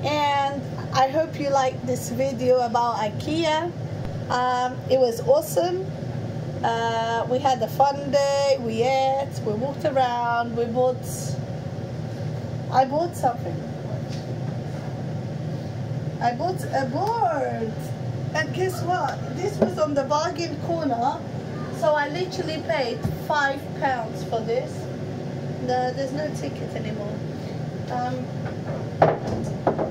and I hope you like this video about IKEA. It was awesome. We had a fun day. We ate, we walked around, I bought something. I bought a board, and guess what? This was on the bargain corner, so I literally paid £5 for this. There's no ticket anymore.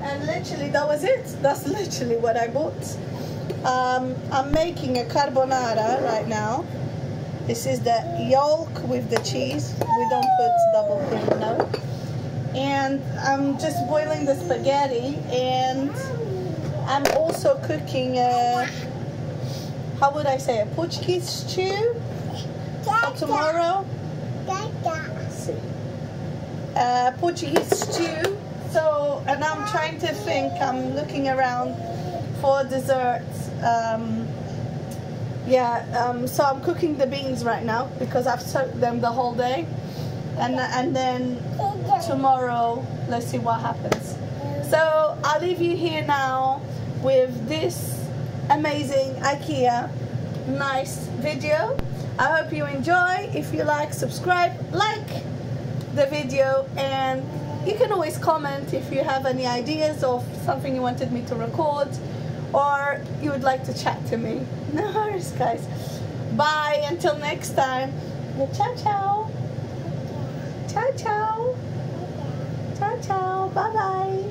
And literally that was it. That's literally what I bought. I'm making a carbonara right now. This is the yolk with the cheese. We don't put double cream, no. And I'm just boiling the spaghetti, and I'm also cooking how would I say, a Portuguese stew for tomorrow. Portuguese stew. So, and I'm trying to think, I'm looking around for desserts. So I'm cooking the beans right now because I've soaked them the whole day, and then tomorrow let's see what happens. So I'll leave you here now with this amazing IKEA nice video. I hope you enjoy. If you like, subscribe, like the video, and you can always comment if you have any ideas of something you wanted me to record, or you would like to chat to me. No worries, guys. Bye, until next time. Ciao, ciao. Ciao, ciao. Ciao, ciao. Bye-bye.